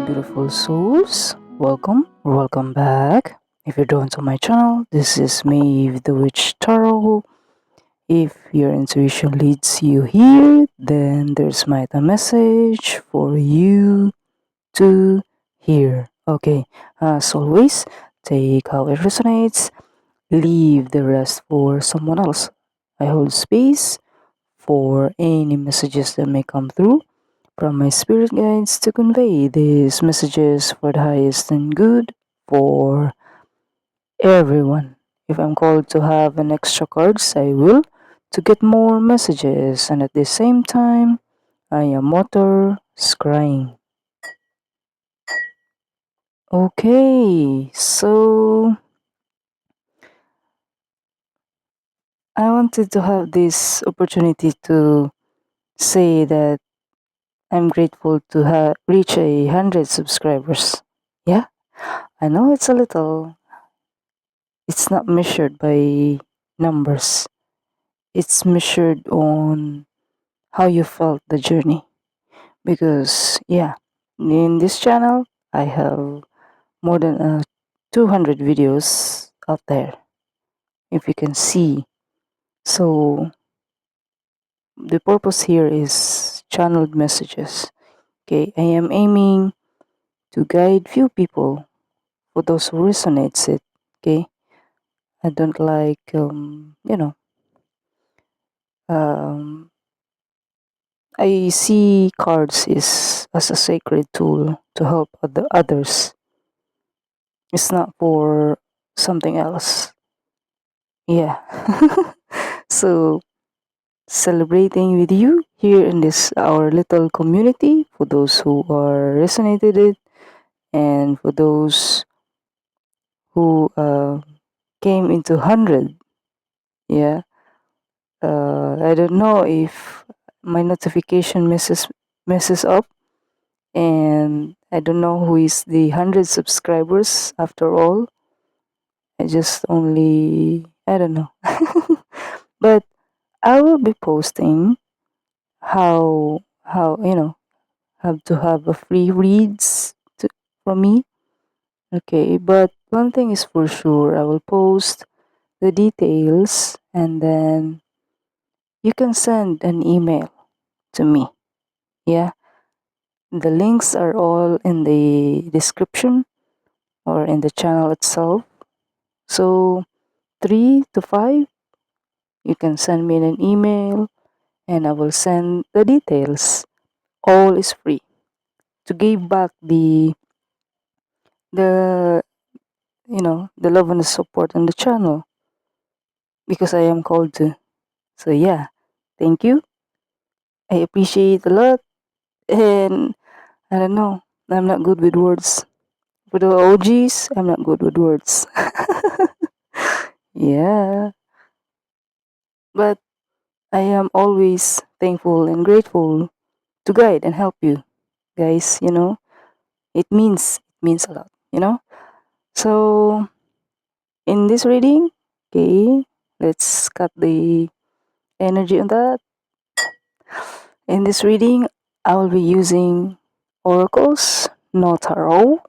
beautiful souls. Welcome back. If you're drawn to my channel, this is me, the Witch Tarot. If your intuition leads you here, then there's my message for you to hear. Okay, as always, take how it resonates, leave the rest for someone else. I hold space for any messages that may come through from my spirit guides to convey these messages for the highest and good for everyone. If I'm called to have an extra cards, I will to get more messages, and at the same time, I am water scrying. Okay, so I wanted to have this opportunity to say that I'm grateful to have reach 100 subscribers. Yeah, I know it's a little. It's not measured by numbers. It's measured on how you felt the journey. Because yeah, in this channel I have more than 200 videos out there. If you can see. So the purpose here is channeled messages. Okay, I am aiming to guide few people for those who resonates it. Okay, I don't like um I see cards is as a sacred tool to help others. It's not for something else. Yeah. So celebrating with you here in this our little community for those who are resonated it, and for those who came into 100. Yeah. I don't know if my notification messes up, and I don't know who is the 100 subscribers after all. I just only, I don't know. But I will be posting how have to have a free reads from me. Okay, but one thing is for sure, I will post the details, and then you can send an email to me. Yeah, the links are all in the description or in the channel itself. So 3 to 5, you can send me an email and I will send the details. All is free to give back the the love and the support on the channel, because I am called to. So yeah, thank you. I appreciate a lot, and I don't know, I'm not good with words. For the OGs, I'm not good with words. Yeah, but I am always thankful and grateful to guide and help you guys. It means a lot. So in this reading, okay, let's cut the energy on that. In this reading, I will be using oracles, not tarot.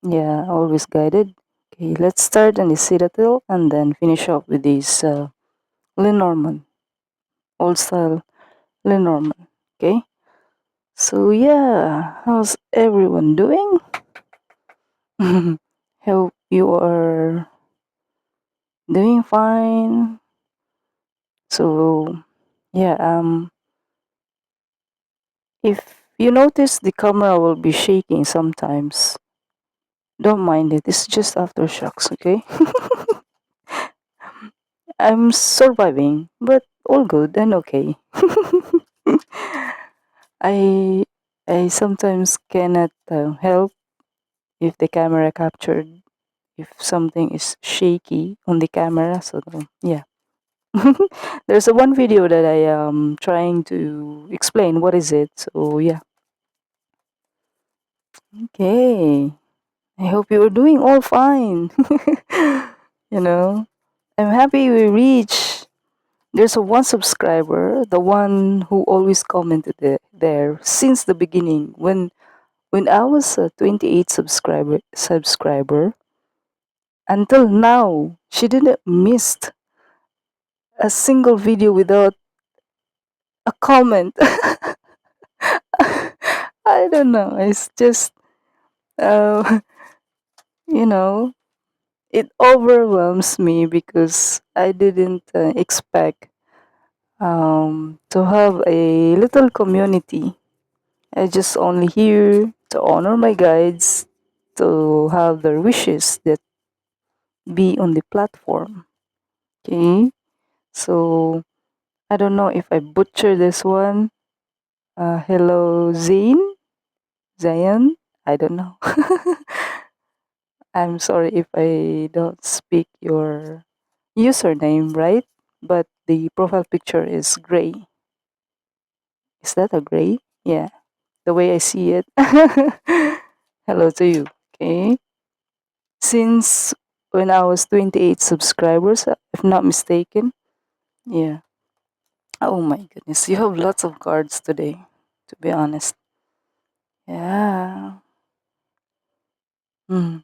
Yeah, always guided. Okay, let's start on the Citadel and then finish up with this Lenormand, old style Lenormand. Okay, so yeah, how's everyone doing? Hope you are doing fine. So yeah, if you notice the camera will be shaking sometimes, don't mind it. It's just aftershocks, okay? I'm surviving, but all good and okay. I I sometimes cannot help if the camera captured if something is shaky on the camera. So yeah, there's a one video that I am trying to explain what is it. So yeah, okay. I hope you are doing all fine. you know, I'm happy we reach. There's a one subscriber, the one who always commented there since the beginning when when I was a 28 subscriber, until now, she didn't missed a single video without a comment. I don't know. It's just, uh, you know, it overwhelms me because I didn't expect to have a little community. I just only here to honor my guides, to have their wishes that be on the platform. Okay, so I don't know if I butcher this one. Hello, Zayan. I don't know. I'm sorry if I don't speak your username right, but the profile picture is gray. Is that a gray? Yeah, the way I see it. Hello to you. Okay. Since when I was 28 subscribers, if not mistaken. Yeah. Oh my goodness. You have lots of cards today, to be honest. Yeah. Hmm.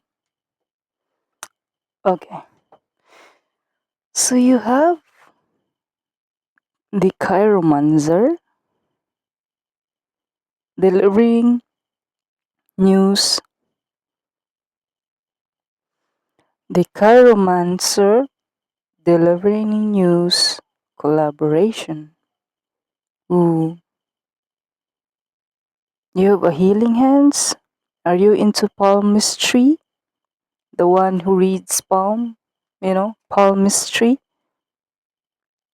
Okay. So you have the chiromancer delivering news. The chiromancer delivering news collaboration. Ooh. You have a healing hands? Are you into palmistry? The one who reads palm? Palmistry?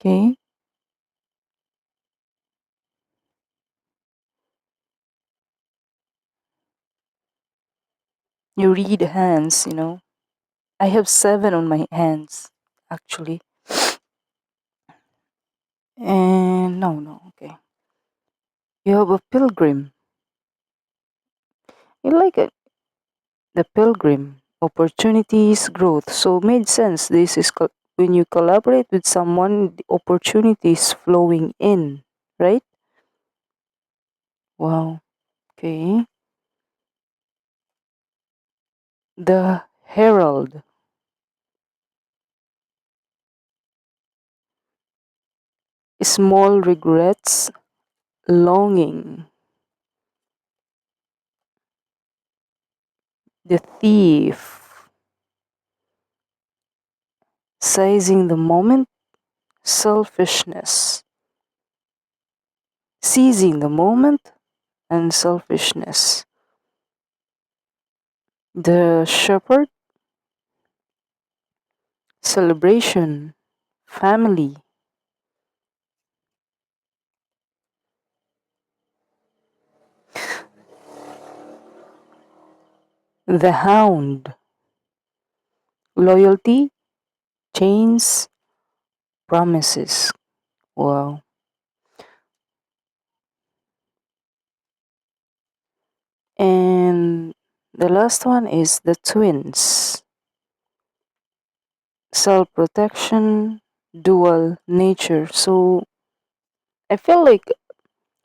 Okay. You read hands. I have 7 on my hands, actually. And no, no, okay. You have a pilgrim. You like it. The pilgrim. Opportunities, growth. So made sense. This is when you collaborate with someone, the opportunities flowing in, right? Wow. Okay. The herald. Small regrets, longing. The thief. Seizing the moment, selfishness. Seizing the moment and selfishness. The shepherd, celebration, family. The hound, loyalty, chains, promises. Wow. And the last one is the twins, self protection, dual nature. So I feel like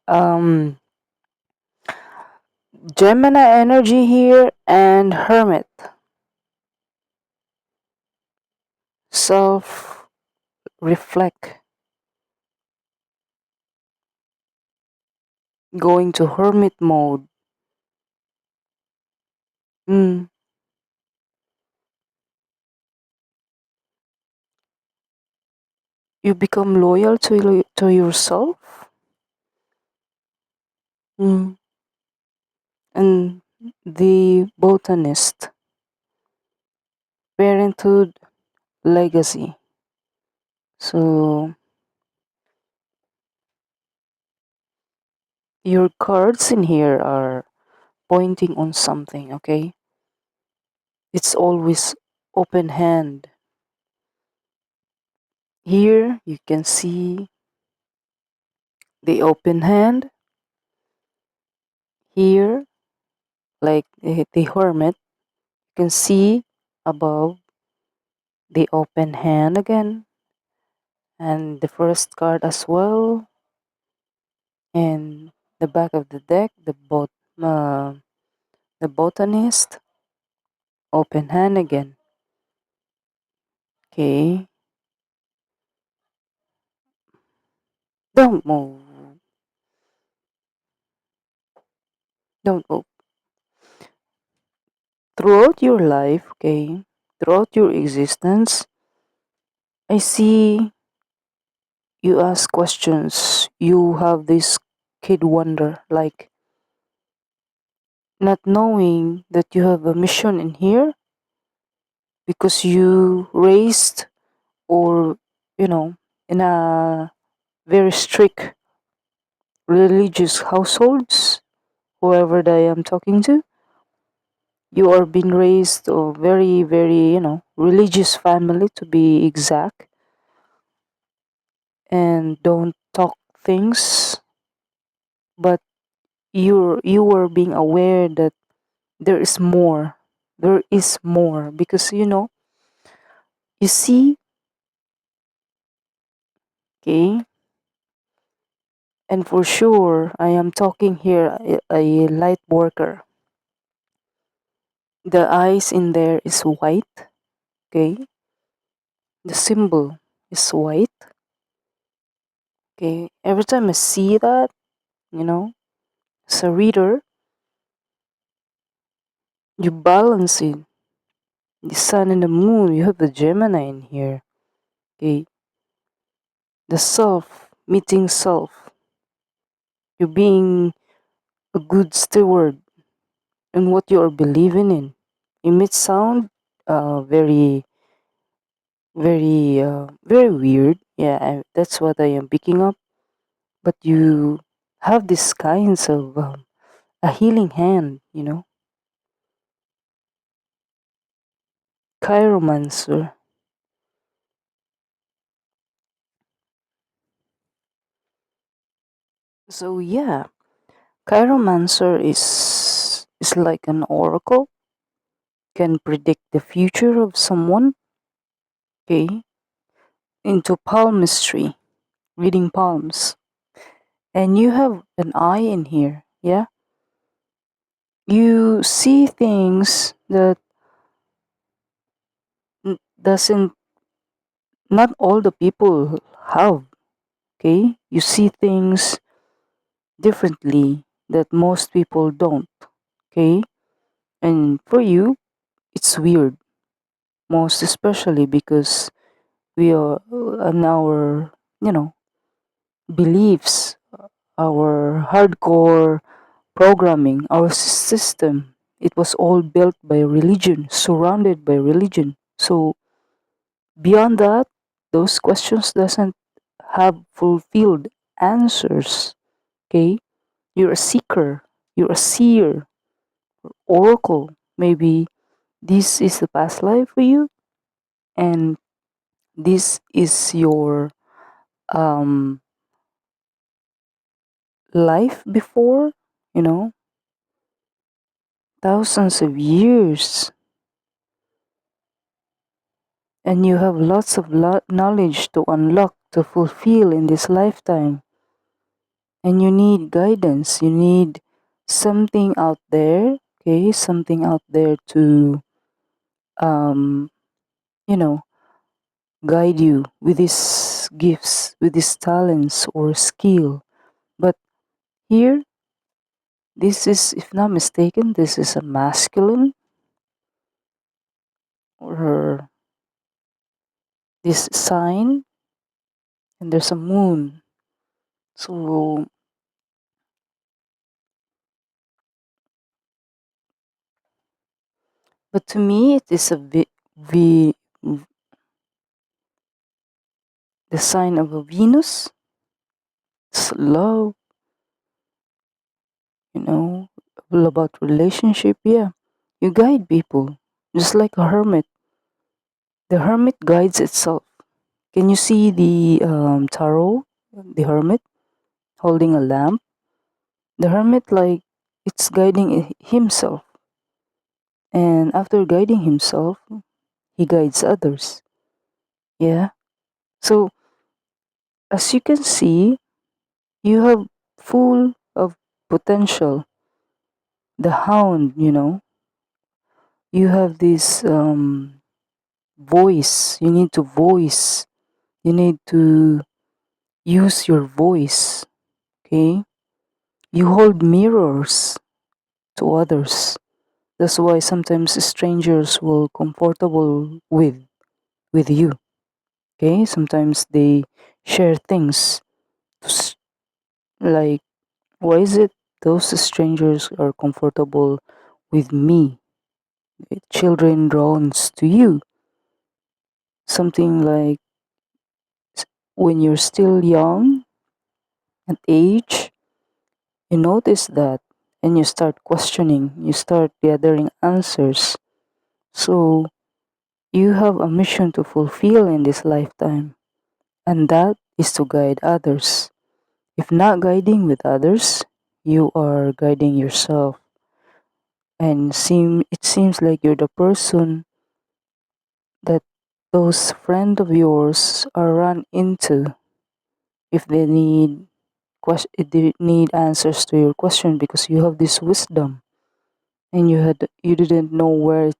um Gemini energy here and hermit, self reflect, going to hermit mode. Mm, you become loyal to yourself. Mm, and the botanist, parenthood, legacy. So your cards in here are pointing on something, okay? It's always open hand. Here you can see the open hand. Here, like the hermit, you can see above the open hand again. And the first card as well. And the back of the deck, the both. The botanist, open hand again. Okay. Don't move. Don't move. Throughout your life, okay, throughout your existence, I see you ask questions. You have this kid wonder, like not knowing that you have a mission in here because you raised or, you know, in a very strict religious households, whoever that I am talking to, you are being raised or very, very, religious family to be exact, and don't talk things, but you were being aware that there is more. There is more because you see, okay, and for sure I am talking here a light worker. The eyes in there is white, okay? The symbol is white, okay? Every time I see that, you know, as a reader, you balance it. The sun and the moon, you have the Gemini in here, okay? The self, meeting self. You're being a good steward in what you are believing in. It may sound very, very weird. Yeah, that's what I am picking up. But you have these kinds of a healing hand, chiromancer. So yeah, chiromancer is like an oracle, can predict the future of someone, okay, into palmistry, reading palms. And you have an eye in here, yeah? You see things that doesn't not all the people have, okay? You see things differently that most people don't, okay? And for you, it's weird, most especially because we are on our, you know, beliefs, our hardcore programming, our system. It was all built by religion, surrounded by religion. So beyond that, those questions doesn't have fulfilled answers. Okay, you're a seeker, you're a seer, oracle. Maybe this is the past life for you, and this is your um life before, you know, thousands of years, and you have lots of knowledge to unlock to fulfill in this lifetime, and you need guidance, you need something out there, okay, something out there to um you know guide you with these gifts, with these talents or skill. But here, this is, if not mistaken, this is a masculine, or this sign, and there's a moon. So, but to me, it is the sign of a Venus. It's love, you know, all about relationship. Yeah, you guide people just like a hermit. The hermit guides itself. Can you see the tarot, the hermit holding a lamp? The hermit, like, it's guiding himself, and after guiding himself, he guides others. Yeah. So as you can see, you have full of potential, the hound, you have this voice. You need to voice. You need to use your voice. Okay? You hold mirrors to others. That's why sometimes strangers will comfortable with you. Okay? Sometimes they share things like, why is it those strangers are comfortable with me? Children drawn to you. Something like when you're still young at age, you notice that and you start questioning, you start gathering answers. So you have a mission to fulfill in this lifetime, and that is to guide others. If not guiding with others, you are guiding yourself. And it seems like you're the person that those friends of yours are run into if if they need answers to your question, because you have this wisdom and you didn't know where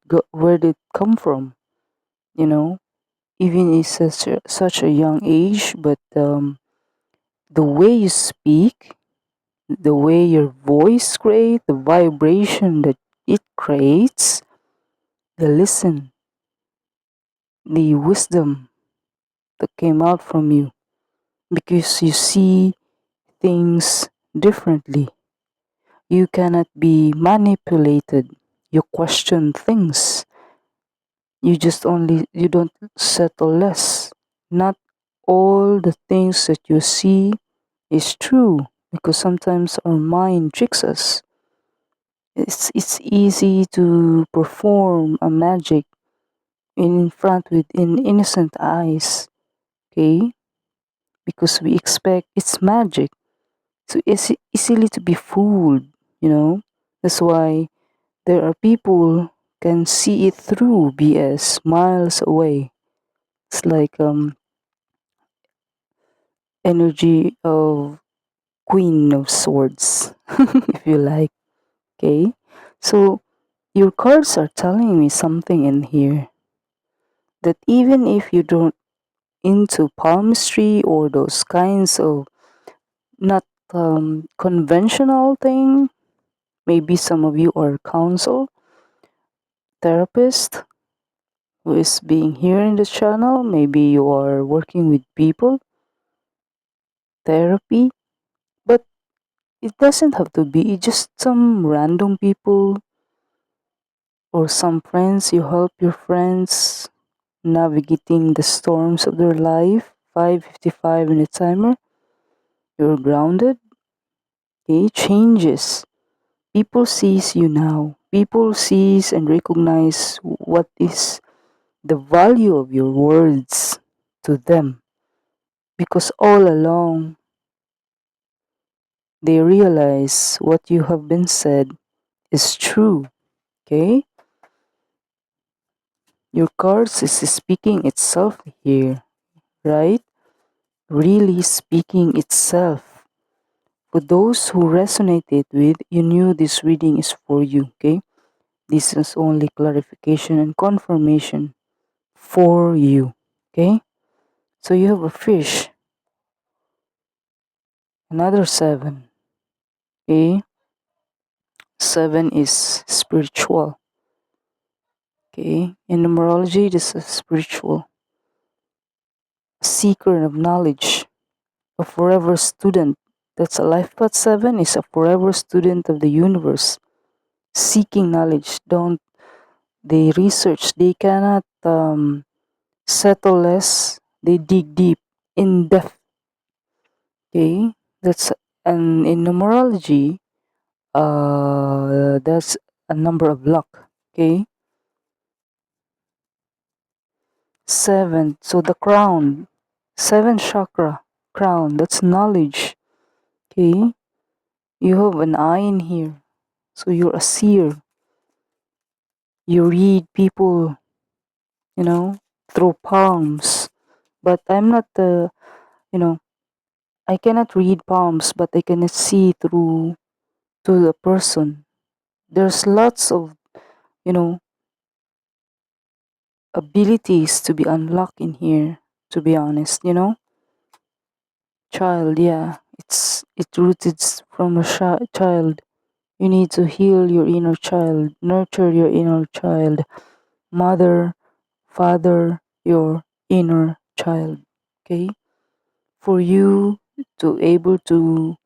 did it come from, you know even in such a young age. But the way you speak, the way your voice creates, the vibration that it creates, the wisdom that came out from you, because you see things differently. You cannot be manipulated. You question things. You don't settle less. Not all the things that you see is true, because sometimes our mind tricks us. It's easy to perform a magic in innocent eyes, okay? Because we expect it's magic. So it's easily to be fooled. That's why there are people can see it through BS miles away. It's like energy of Queen of Swords, if you like. Okay, so your cards are telling me something in here, that even if you don't into palmistry or those kinds of not conventional thing, maybe some of you are counsel therapist who is being here in the channel. Maybe you are working with people, therapy, but it doesn't have to be just some random people or some friends. You help your friends navigating the storms of their life. 5:55 in the timer. You're grounded. Okay, changes. People sees you now. People sees and recognize what is the value of your words to them, because all along they realize what you have been said is true. Okay, your cards is speaking itself here, right? Really speaking itself. For those who resonated with, you knew this reading is for you. Okay, this is only clarification and confirmation for you. Okay, so you have a fish, another seven. Okay, seven is spiritual. Okay, in numerology, this is spiritual. Seeker of knowledge, a forever student. That's a life path. Seven is a forever student of the universe, seeking knowledge. Don't they research? They cannot settle less. They dig deep, in depth. Okay, that's and in numerology, that's a number of luck. Okay, seven. So the crown, seven chakra, crown. That's knowledge. Okay, you have an eye in here, so you're a seer. You read people, through palms. But I'm not you know, I cannot read palms, but I can see through to the person. There's lots of, you know, abilities to be unlocked in here, to be honest, Child, yeah. It rooted from a child. You need to heal your inner child, nurture your inner child, mother, father, your inner child. Okay? For you to able to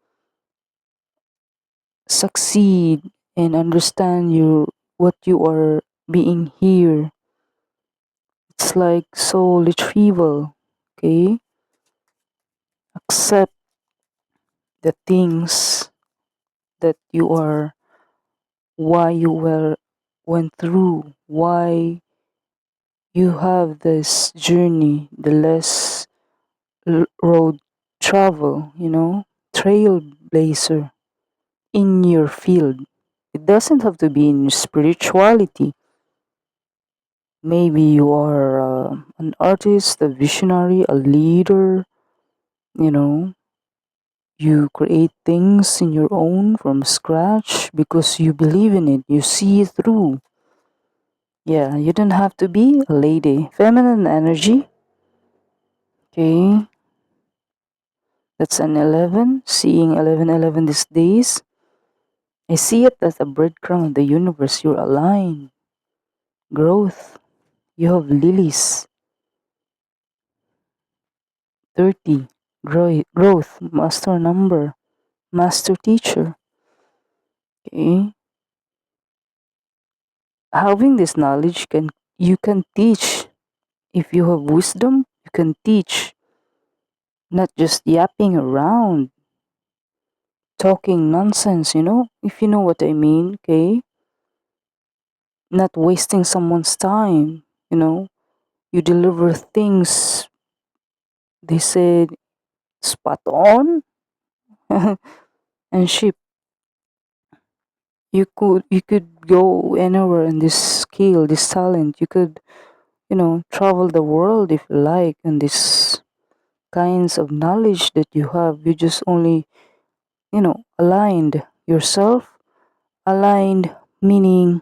succeed and understand what you are being here. It's like soul retrieval. Okay? Accept the things that you are, why you went through, why you have this journey, the less road travel, trailblazer in your field. It doesn't have to be in spirituality. Maybe you are an artist, a visionary, a leader, you know, you create things in your own from scratch because you believe in it, you see it through. Yeah, you don't have to be a lady. Feminine energy, okay, that's an 11, seeing 1111 these days. I see it as a breadcrumb of the universe. You're aligned. Growth. You have lilies. 30. Growth. Master number. Master teacher. Okay. Having this knowledge you can teach. If you have wisdom, you can teach. Not just yapping around, talking nonsense, if you know what I mean, okay? Not wasting someone's time, You deliver things, they said, spot on and ship. You could go anywhere in this skill, this talent. You could, travel the world if you like, and this kinds of knowledge that you have. You just only, aligned yourself. Aligned meaning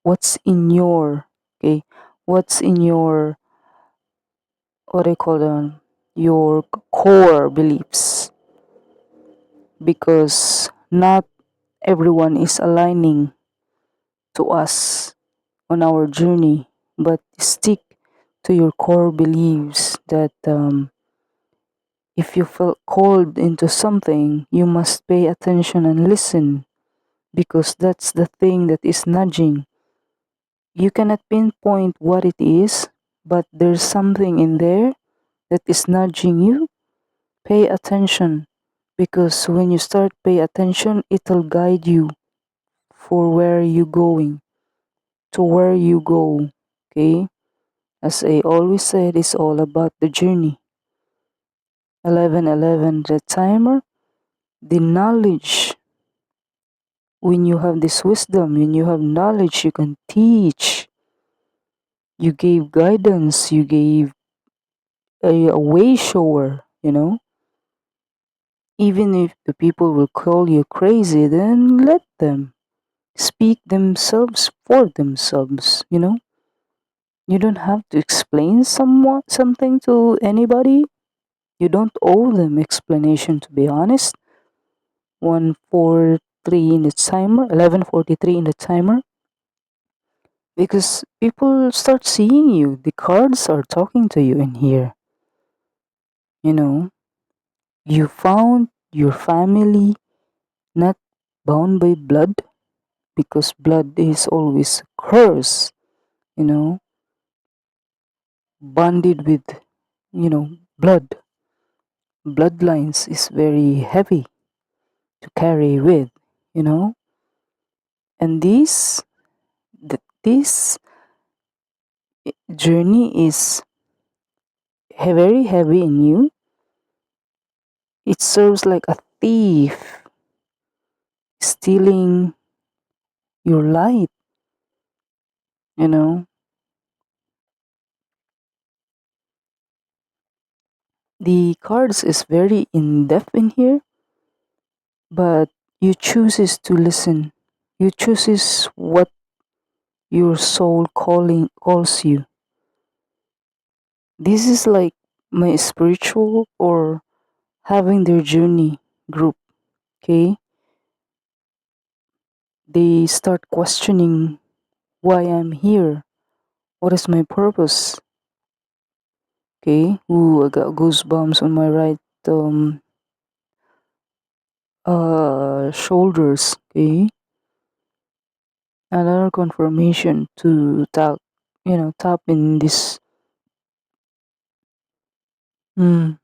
what's in your, okay, what's in your, what do you call them, your core beliefs, because not everyone is aligning to us on our journey, but stick to your core beliefs that if you felt called into something, you must pay attention and listen, because that's the thing that is nudging. You cannot pinpoint what it is, but there's something in there that is nudging you. Pay attention, because when you start pay attention, it'll guide you for where you going, to where you go. Okay? As I always said, it's all about the journey. 1111, the timer, the knowledge. When you have this wisdom, when you have knowledge, you can teach. You gave guidance, you gave a way shower, Even if the people will call you crazy, then let them speak themselves for themselves, You don't have to explain something to anybody. You don't owe them explanation, to be honest. 143 in the timer, 1143 in the timer. Because people start seeing you. The cards are talking to you in here. You found your family not bound by blood, because blood is always curse, bonded with, blood. Bloodlines is very heavy to carry with, you know. And this journey is very heavy in you. It serves like a thief stealing your light, you know. The cards is very in depth in here, but you chooses to listen. You chooses what your soul calls you. This is like my spiritual or having their journey group. Okay, they start questioning why I'm here. What is my purpose? Okay, ooh, I got goosebumps on my right um shoulders. Okay, another confirmation to tap in this. Mm,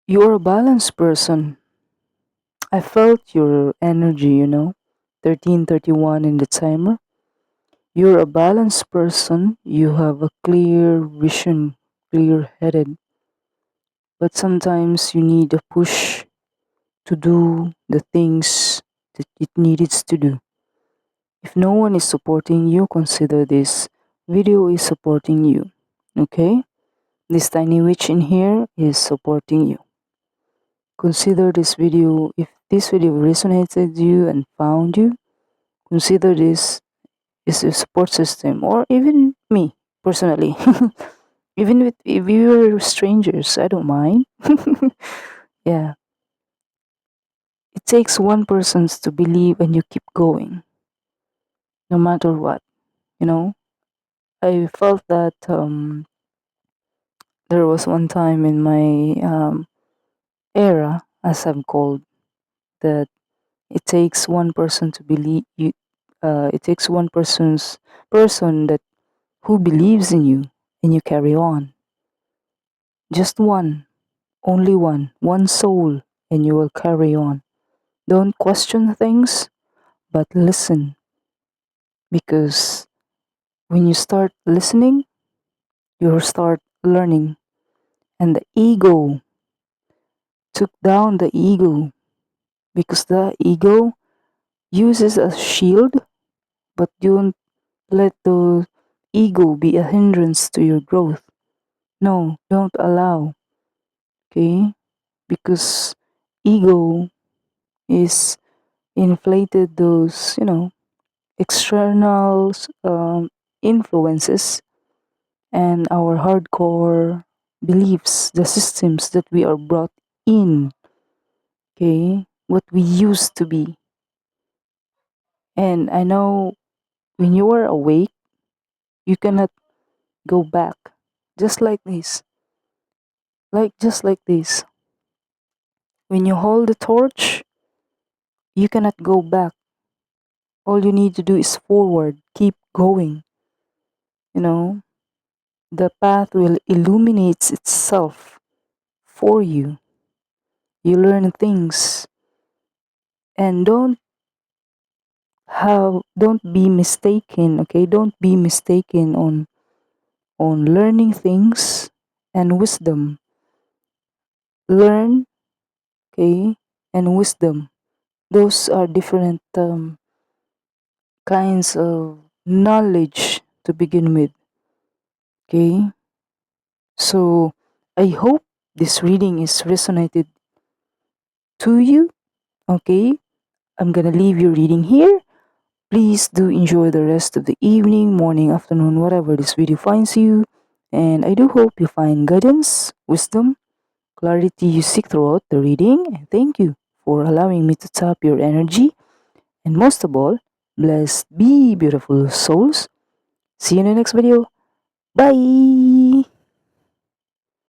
you're a balanced person. I felt your energy, 1331 in the timer. You're a balanced person. You have a clear vision, clear headed. But sometimes you need a push to do the things that it needs to do. If no one is supporting you, consider this video is supporting you. Okay? This tiny witch in here is supporting you. Consider this video, if this video resonated you and found you, consider this is a support system, or even me personally. Even if we were strangers, I don't mind. Yeah. It takes one person to believe and you keep going, no matter what, you know. I felt that there was one time in my era, as I'm called, that it takes one person to believe you. It takes one person that who believes in you, and you carry on. Just one, only one soul, and you will carry on. Don't question things, but listen, because when you start listening, you'll start learning. And the ego took down the ego, because the ego uses a shield, but don't let the ego be a hindrance to your growth. No, don't allow, okay? Because ego is inflated those, external influences and our hardcore beliefs, the systems that we are brought in, okay? What we used to be. And I know when you are awake, you cannot go back. Just like this. Just like this. When you hold the torch, you cannot go back. All you need to do is forward, keep going. You know, the path will illuminate itself for you. You learn things, and don't be mistaken, okay? Don't be mistaken on learning things and wisdom. Learn, okay, and wisdom. Those are different kinds of knowledge to begin with, okay? So I hope this reading is resonated to you, okay? I'm gonna leave your reading here. Please do enjoy the rest of the evening, morning, afternoon, whatever this video finds you. And I do hope you find guidance, wisdom, clarity you seek throughout the reading. And thank you for allowing me to tap your energy. And most of all, blessed be beautiful souls. See you in the next video. Bye!